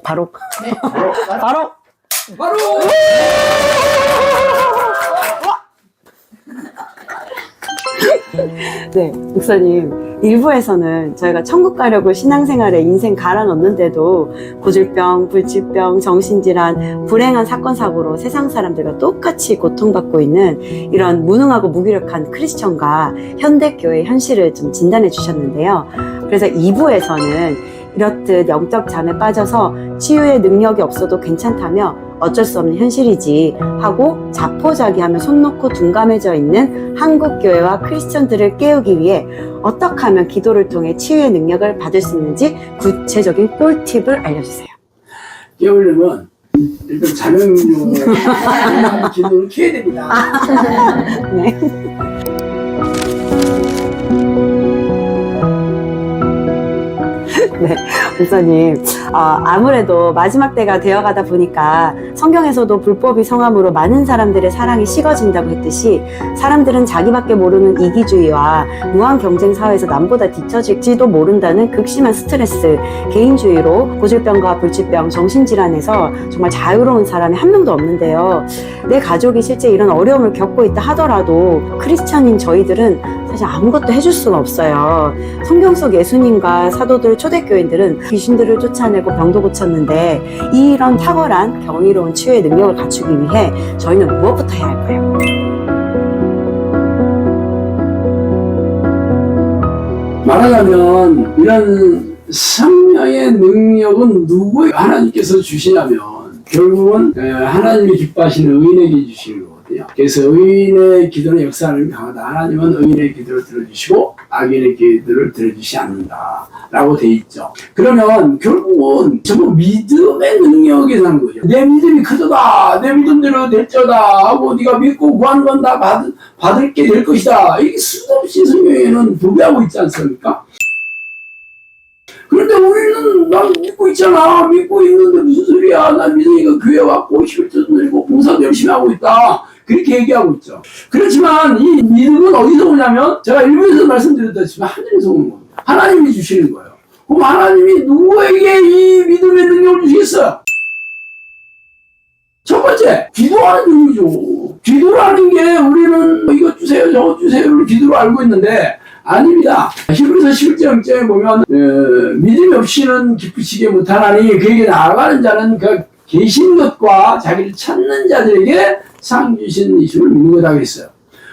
바로. 네. 바로. 바로. 네, 목사님. 일부에서는 저희가 천국 가려고 신앙생활에 인생 갈아 넣는데도 고질병, 불치병, 정신질환, 불행한 사건, 사고로 세상 사람들과 똑같이 고통받고 있는 이런 무능하고 무기력한 크리스천과 현대교회의 현실을 좀 진단해 주셨는데요. 그래서 2부에서는 이렇듯 영적 잠에 빠져서 치유의 능력이 없어도 괜찮다며 어쩔 수 없는 현실이지 하고 자포자기하며 손 놓고 둔감해져 있는 한국교회와 크리스천들을 깨우기 위해 어떻게 하면 기도를 통해 치유의 능력을 받을 수 있는지 구체적인 꿀팁을 알려주세요. 깨우려면 일단 자명용 기도를 켜야 됩니다. 네. 네, 목사님, 아무래도 마지막 때가 되어가다 보니까 성경에서도 불법이 성함으로 많은 사람들의 사랑이 식어진다고 했듯이 사람들은 자기밖에 모르는 이기주의와 무한 경쟁 사회에서 남보다 뒤처질지도 모른다는 극심한 스트레스, 개인주의로 고질병과 불치병, 정신질환에서 정말 자유로운 사람이 한 명도 없는데요. 내 가족이 실제 이런 어려움을 겪고 있다 하더라도 크리스찬인 저희들은 사실 아무것도 해줄 수가 없어요. 성경 속 예수님과 사도들, 초대교인들은 귀신들을 쫓아내고 병도 고쳤는데 이런 탁월한 경이로운 치유의 능력을 갖추기 위해 저희는 무엇부터 해야 할까요? 말하자면 이런 성령의 능력은 누구에게 하나님께서 주시냐면 결국은 하나님이 기뻐하시는 의인에게 주시는 거거든요. 그래서 의인의 기도는 역사하는 강하다. 하나님은 의인의 기도를 들어주시고 악인의 기도를 들어주시지 않는다 라고 돼 있죠. 그러면 결국은 전부 믿음의 능력에 사는 거죠. 내 믿음이 크도다, 내 믿음대로 될저다 하고 네가 믿고 구하는 건 다 받을게 될 것이다. 이게 수도 없이 성경에는 도배하고 있지 않습니까? 그런데 우리는 난 믿고 있잖아. 믿고 있는데 무슨 소리야. 난 믿으니까 교회 왔고 11조도 늘고 봉사도 열심히 하고 있다. 그렇게 얘기하고 있죠. 그렇지만 이 믿음은 어디서 오냐면 제가 일부에서 말씀드렸다시피 하늘에서 오는 겁니다. 하나님이 주시는 거예요. 그럼 하나님이 누구에게 이 믿음의 능력을 주시겠어요? 첫 번째, 기도하는 능력이죠. 기도라는 게 우리는 이것 주세요 저것 주세요를 기도로 알고 있는데 아닙니다. 히브리서 11장 0장에 보면 믿음이 없이는 기쁘시게 못하나니 그에게 나아가는 자는 그 계신 것과 자기를 찾는 자들에게 상 주신 이심을 믿는 거다 그랬어요.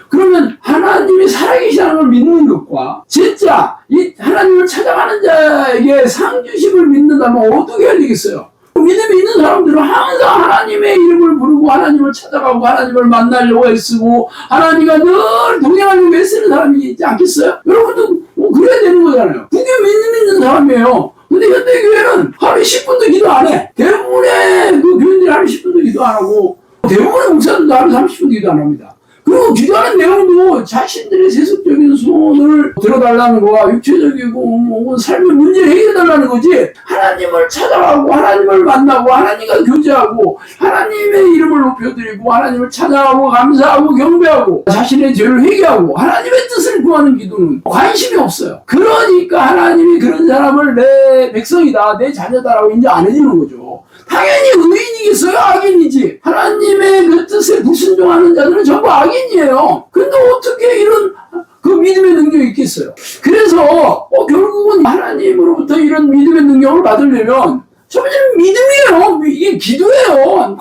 그러면 하나님이 살아계시다는 걸 믿는 것과 진짜 이 하나님을 찾아가는 자에게 상 주심을 믿는다면 어떻게 해야 되겠어요? 믿음이 있는 사람들은 항상 하나님의 이름을 부르고 하나님을 찾아가고 하나님을 만나려고 애쓰고 하나님과 늘 동행하려고 애쓰는 사람이 있지 않겠어요? 여러분도 그래야 되는 거잖아요. 그게 믿음 있는 사람이에요. 근데 현대교회는 하루에 10분도 기도 안 해. 대부분의 그 교인들이 하루에 10분도 기도 안 하고 대부분의 목사들도 하루에 30분도 기도 안 합니다. 그리고 기도하는 내용도 자신들의 세속적인 소원을 들어달라는 거와 육체적이고 혹은 삶의 문제를 해결해달라는 거지 하나님을 찾아가고 하나님을 만나고 하나님과 교제하고 하나님의 이름을 높여드리고 하나님을 찾아가고 감사하고 경배하고 자신의 죄를 회개하고 하나님의 뜻을 구하는 기도는 관심이 없어요. 그러니까 하나님이 그런 사람을 내 백성이다 내 자녀다라고 인정 안 해주는 거죠. 당연히 의인이겠어요? 악인이지. 하나님의 그 뜻에 불순종하는 자들은 전부 악인이에요. 근데 어떻게 이런 그 믿음의 능력이 있겠어요? 그래서 결국은 하나님으로부터 이런 믿음의 능력을 받으려면 첫 번째는 믿음이에요. 이게 기도예요.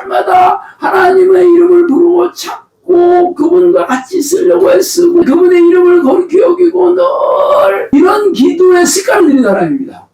날마다 하나님의 이름을 부르고 찾고 그분과 같이 쓰려고 애쓰고 그분의 이름을 거룩히 여기고 늘 이런 기도의 습관을 들인 사람입니다.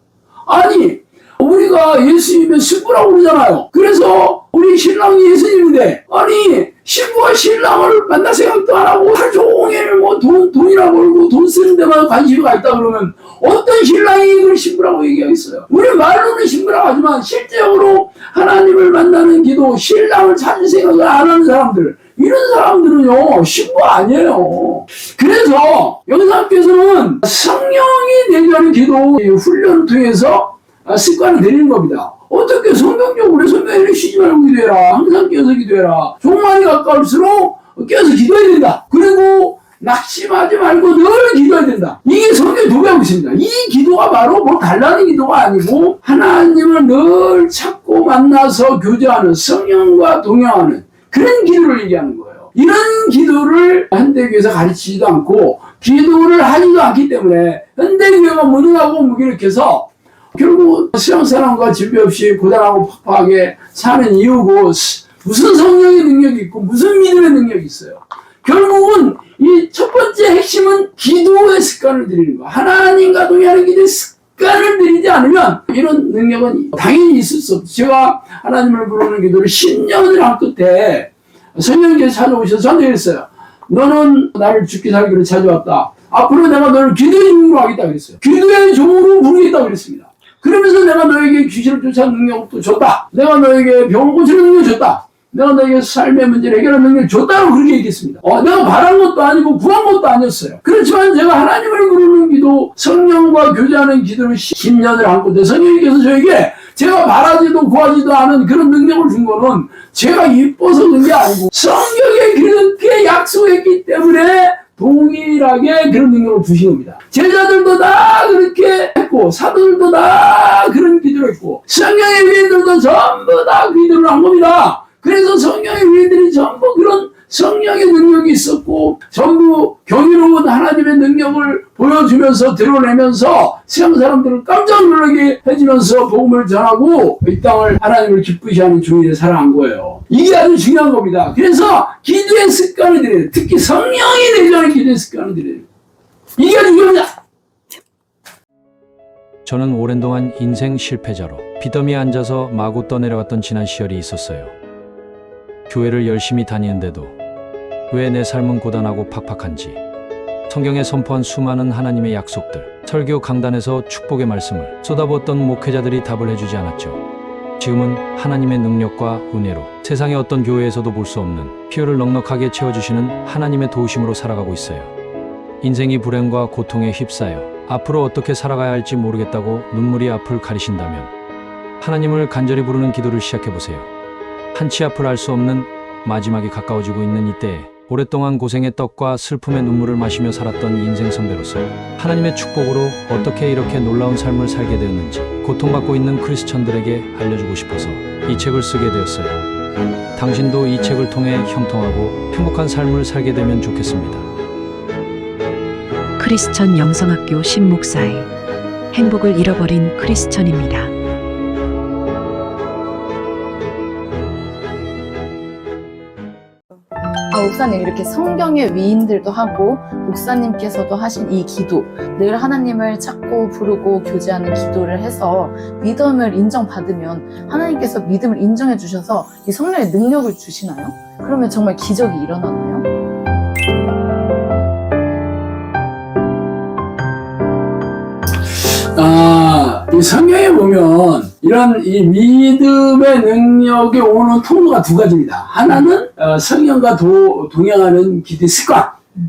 아니 우리가 예수님의 신부라고 그러잖아요. 그래서 우리 신랑이 예수님인데 아니 신부가 신랑을 만날 생각도 안 하고 하루 종일 뭐 돈이나 벌고 돈 쓰는 데만 관심이 가 있다 그러면 어떤 신랑이 이걸 신부라고 얘기하겠어요? 우리 말로는 신부라고 하지만 실제적으로 하나님을 만나는 기도 신랑을 찾을 생각을 안 하는 사람들 이런 사람들은요 신부 아니에요. 그래서 여기서께서는 성령이 내주하는 기도 훈련을 통해서 습관을 들이는 겁니다. 어떻게 성경적으로 성경에 쉬지 말고 기도해라. 항상 깨어서 기도해라. 종말이 가까울수록 깨어서 기도해야 된다. 그리고 낙심하지 말고 늘 기도해야 된다. 이게 성경에 도배하고 있습니다. 이 기도가 바로 뭐 달라는 기도가 아니고 하나님을 늘 찾고 만나서 교제하는, 성령과 동행하는 그런 기도를 얘기하는 거예요. 이런 기도를 현대교회에서 가르치지도 않고 기도를 하지도 않기 때문에 현대교회가 무능하고 무기력해서 결국 서양사람과 진비 없이 고단하고 팍팍하게 사는 이유고, 무슨 성령의 능력이 있고 무슨 믿음의 능력이 있어요. 결국은 이 첫 번째 핵심은 기도의 습관을 들이는 거. 하나님과 동의하는 기도의 습관을 들이지 않으면 이런 능력은 당연히 있을 수 없죠. 제가 하나님을 부르는 기도를 10년을 한 끝에 성령께서 찾아오셔서 저한테 그랬어요. 너는 나를 죽기 살기로 찾아왔다. 앞으로 내가 너를 기도의 종으로 하겠다 그랬어요. 기도의 종으로 부르겠다 그랬습니다. 그러면서 내가 너에게 귀신을 쫓아내는 능력도 줬다. 내가 너에게 병을 고치는 능력 줬다. 내가 너에게 삶의 문제를 해결하는 능력을 줬다고 그렇게 얘기했습니다. 내가 바란 것도 아니고 구한 것도 아니었어요. 그렇지만 제가 하나님을 부르는 기도, 성령과 교제하는 기도를 10년을 한 건데 성령님께서 저에게 제가 바라지도 구하지도 않은 그런 능력을 준 거는 제가 이뻐서 그런 게 아니고 성경에 그렇게 약속했기 때문에 동일하게 그런 능력을 주신 겁니다. 제자들도 다 그렇게 했고 사도들도 다 그런 기도를 했고 성령의 위인들도 전부 다 기도를 한 겁니다. 그래서 성령의 위인들이 전부 그런 성령의 능력이 있었고 전부 경이로운 하나님의 능력을 보여주면서 드러내면서 세상 사람들을 깜짝 놀라게 해주면서 복음을 전하고 이 땅을 하나님을 기쁘게 하는 주인을 살아간 거예요. 이게 아주 중요한 겁니다. 그래서 기도의 습관을 들여야 돼요. 특히 성령이 내주하는 기도의 습관을 들여야 돼요. 이게 중요합니다. 저는 오랜 동안 인생 실패자로 빚더미에 앉아서 마구 떠내려갔던 지난 시절이 있었어요. 교회를 열심히 다니는데도 왜 내 삶은 고단하고 팍팍한지, 성경에 선포한 수많은 하나님의 약속들, 설교 강단에서 축복의 말씀을 쏟아부었던 목회자들이 답을 해주지 않았죠. 지금은 하나님의 능력과 은혜로 세상의 어떤 교회에서도 볼 수 없는 필요를 넉넉하게 채워주시는 하나님의 도우심으로 살아가고 있어요. 인생이 불행과 고통에 휩싸여 앞으로 어떻게 살아가야 할지 모르겠다고 눈물이 앞을 가리신다면 하나님을 간절히 부르는 기도를 시작해보세요. 한치 앞을 알 수 없는 마지막이 가까워지고 있는 이때에 오랫동안 고생의 떡과 슬픔의 눈물을 마시며 살았던 인생 선배로서 하나님의 축복으로 어떻게 이렇게 놀라운 삶을 살게 되었는지 고통받고 있는 크리스천들에게 알려주고 싶어서 이 책을 쓰게 되었어요. 당신도 이 책을 통해 형통하고 행복한 삶을 살게 되면 좋겠습니다. 크리스천 영성학교 신목사의 행복을 잃어버린 크리스천입니다. 목사님, 이렇게 성경의 위인들도 하고 목사님께서도 하신 이 기도, 늘 하나님을 찾고 부르고 교제하는 기도를 해서 믿음을 인정받으면 하나님께서 믿음을 인정해 주셔서 이 성령의 능력을 주시나요? 그러면 정말 기적이 일어나나요? 이 성경에 보면 이런 이 믿음의 능력이 오는 통로가 두 가지입니다. 하나는 성령과 동행하는 기도의 습관,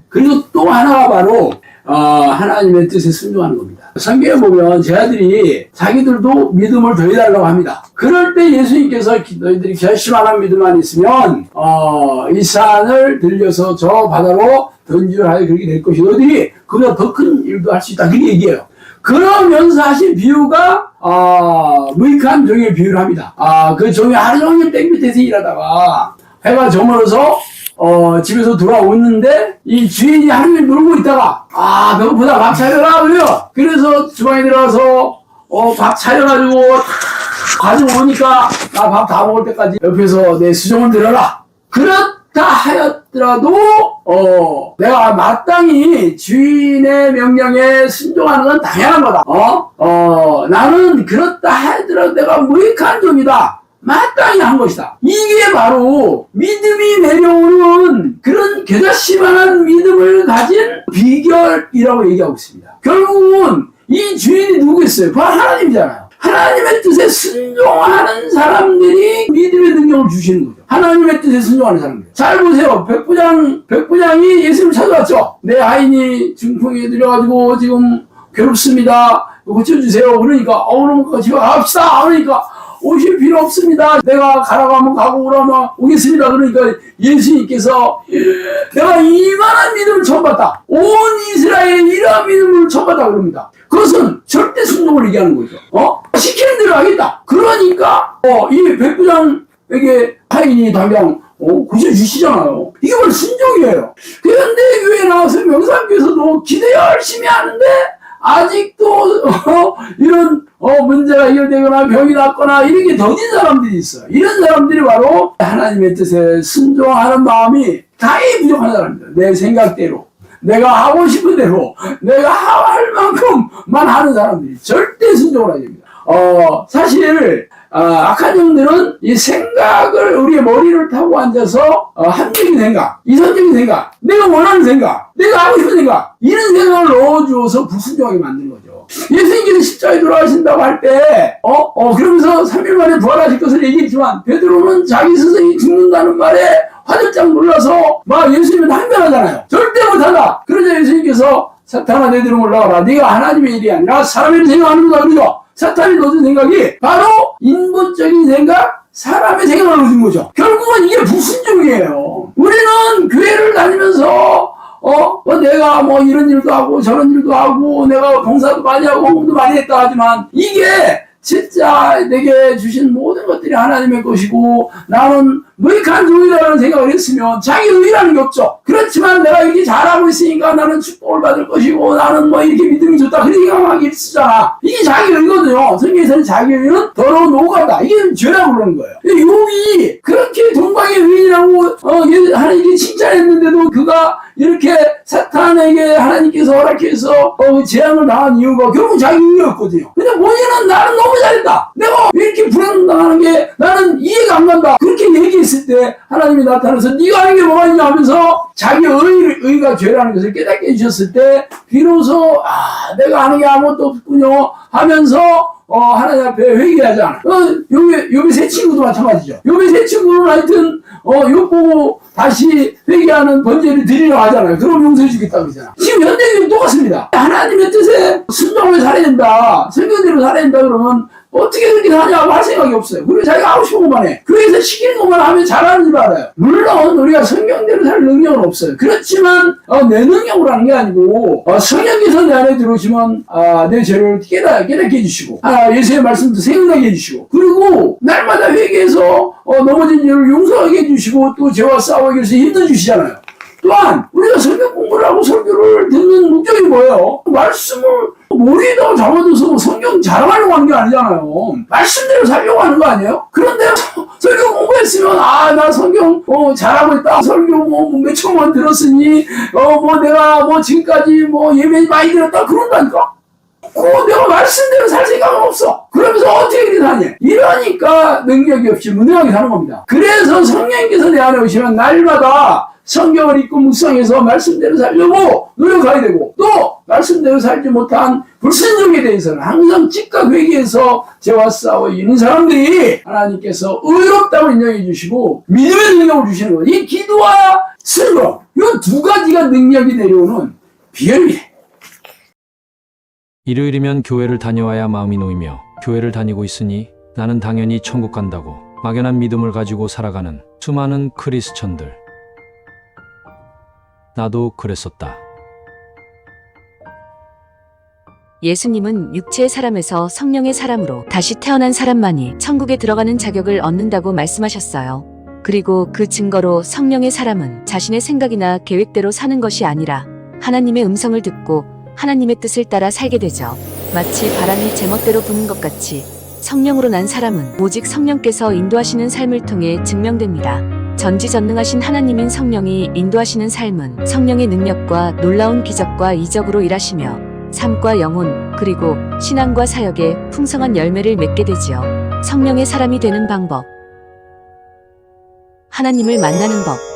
그리고 또 하나가 바로 하나님의 뜻에 순종하는 겁니다. 성경에 보면 제자들이 자기들도 믿음을 더 해달라고 합니다. 그럴 때 예수님께서 너희들이 결심하는 믿음만 있으면 이 산을 들려서 저 바다로 던지려 하여 그렇게 될 것이고 너희들이 그보다 더 큰 일도 할 수 있다, 그렇게 얘기해요. 그러면서 하신 비유가 무익한 종의 비유를 합니다. 그 종이 하루 종일 땡볕에서 일하다가 해가 저물어서 집에서 돌아오는데 이 주인이 하루 종일 놀고 있다가 배고프다, 밥 차려라 그래요. 그래서 주방에 들어가서 밥 차려가지고 가져오니까 나 밥 다 먹을 때까지 옆에서 내 수종을 들어라. 그렇다 하였더라도 내가 마땅히 주인의 명령에 순종하는 건 당연한 거다. 나는 그렇다 하더라도 내가 무익한 종이다. 마땅히 한 것이다. 이게 바로 믿음이 내려오는 그런 겨자씨만한 믿음을 가진 비결이라고 얘기하고 있습니다. 결국은 이 주인이 누구겠어요? 바로 하나님이잖아요. 하나님의 뜻에 순종하는 사람들이 믿음의 능력을 주시는 거죠. 하나님의 뜻에 순종하는 사람들. 잘 보세요. 백부장이 예수님을 찾아왔죠. 내 아인이 중풍에 들여가지고 지금 괴롭습니다. 고쳐주세요. 그러니까 그럼 집에 갑시다. 그러니까 오실 필요 없습니다. 내가 가라고 하면 가고 오라면 오겠습니다. 그러니까 예수님께서 내가 이만한 믿음을 처음 봤다. 온 이스라엘에 이러한 믿음을 처음 봤다 그럽니다. 그것은 절대 순종을 얘기하는 거죠. 시키는 대로 하겠다. 그러니까 이 백부장에게 하인이 당장 고쳐주시잖아요. 이게 바로 순종이에요. 그런데 교회에 나와서 명상교에서도 기도 열심히 하는데 아직도 이런 문제가 해결되거나 병이 낫거나 이런 게 더딘 사람들이 있어요. 이런 사람들이 바로 하나님의 뜻에 순종하는 마음이 다행히 부족한 사람입니다. 내 생각대로, 내가 하고 싶은 대로, 내가 할 만큼만 하는 사람들이 절대 순종을 하게 됩니다. 사실 악한 영들은 이 생각을 우리의 머리를 타고 앉아서 합리적인 생각, 이성적인 생각, 내가 원하는 생각, 내가 하고 싶은 생각 이런 생각을 넣어주어서 불순종하게 만드는 거죠. 예수님께서 십자가에 돌아가신다고 할 때 그러면서 3일 만에 부활하실 것을 얘기했지만 베드로는 자기 스승이 죽는다는 말에 화들짝 놀라서 막 예수님을 항변하잖아요. 절대 못한다. 그러자 예수님께서 사탄아 내대로 올라가라. 네가 하나님의 일이 아니라 사람의 일을 생각하는 거다. 그러죠. 사탄이 넣어준 생각이 바로 인본적인 생각, 사람의 생각을 넣어준 거죠. 결국은 이게 불순종이에요. 우리는 교회를 다니면서 내가 뭐 이런 일도 하고 저런 일도 하고 내가 봉사도 많이 하고 헌금도 많이 했다 하지만 이게 진짜 내게 주신 모든 것들이 하나님의 것이고 나는 무익한 종이라는 생각을 했으면 자기 의의라는 게 없죠. 그렇지만 내가 이렇게 잘하고 있으니까 나는 축복을 받을 것이고 나는 뭐 이렇게 믿음이 좋다 그런 생각하기 쓰잖아. 이게 자기 의거든요. 성경에서는 자기 의는 더러운 오가다. 이게 죄라고 그러는 거예요. 욥이 그렇게 동방의 의인이라고 하나님께 칭찬했는데도 그가 이렇게 사탄에게 하나님께서 허락해서 재앙을 당한 이유가 결국 자기 의였거든요. 근데 본인은 나는 너무 잘했다. 내가 왜 이렇게 불행당하는 게 나는 이해가 안 간다. 그렇게 얘기했을 때 하나님이 나타나서 네가 하는 게 뭐가 있냐 하면서 자기 의가 죄라는 것을 깨닫게 해주셨을 때 비로소 내가 하는 게 아무것도 없군요 하면서 하나님 앞에 회개하잖아. 욥의 세 친구도 마찬가지죠. 욥의 세 친구는 하여튼 욥 보고 다시 회개하는 번제를 드리려고 하잖아요. 그럼 용서해 주겠다 그러잖아. 지금 현대인은 똑같습니다. 하나님의 뜻에 순종을 살아야 된다. 성경대로 살아야 된다 그러면 어떻게 그렇게 하냐고 할 생각이 없어요. 그리고 자기가 하고 싶은 것만 해. 교회에서 시키는 것만 하면 잘하는 줄 알아요. 물론 우리가 성경대로 살 능력은 없어요. 그렇지만 내 능력으로 하는 게 아니고 성령께서 내 안에 들어오시면 내 죄를 깨닫게 해주시고 예수의 말씀도 생각나게 해주시고 그리고 날마다 회개해서 넘어진 죄를 용서하게 해주시고 또 죄와 싸우기 위해서 힘도 주시잖아요. 또한 우리가 성경 공부를 하고 설교를 듣는 목적이 뭐예요? 말씀을 머리에다가 잡아줘서 성경 자랑하려고 하는 게 아니잖아요. 말씀대로 살려고 하는 거 아니에요? 그런데 설교 공부했으면 나 성경 잘하고 있다. 설교 몇 천만 들었으니 내가 지금까지 예배 많이 들었다 그런다니까. 내가 말씀대로 살 생각은 없어. 그러면서 어떻게 이렇게 사냐? 이러니까 능력이 없이 무능하게 사는 겁니다. 그래서 성령께서 내 안에 오시면 날마다 성경을 읽고 묵상해서 말씀대로 살려고 노력해야 되고 또 말씀대로 살지 못한 불순종에 대해서는 항상 즉각 회개해서 죄와 싸워 이기는 사람들이 하나님께서 의롭다고 인정해 주시고 믿음의 능력을 주시는 거예요. 이 기도와 순종 이 두 가지가 능력이 내려오는 비결이에요. 일요일이면 교회를 다녀와야 마음이 놓이며 교회를 다니고 있으니 나는 당연히 천국 간다고 막연한 믿음을 가지고 살아가는 수많은 크리스천들. 나도 그랬었다. 예수님은 육체의 사람에서 성령의 사람으로 다시 태어난 사람만이 천국에 들어가는 자격을 얻는다고 말씀하셨어요. 그리고 그 증거로 성령의 사람은 자신의 생각이나 계획대로 사는 것이 아니라 하나님의 음성을 듣고 하나님의 뜻을 따라 살게 되죠. 마치 바람이 제멋대로 부는 것 같이 성령으로 난 사람은 오직 성령께서 인도하시는 삶을 통해 증명됩니다. 전지전능하신 하나님인 성령이 인도하시는 삶은 성령의 능력과 놀라운 기적과 이적으로 일하시며 삶과 영혼 그리고 신앙과 사역에 풍성한 열매를 맺게 되지요. 성령의 사람이 되는 방법. 하나님을 만나는 법.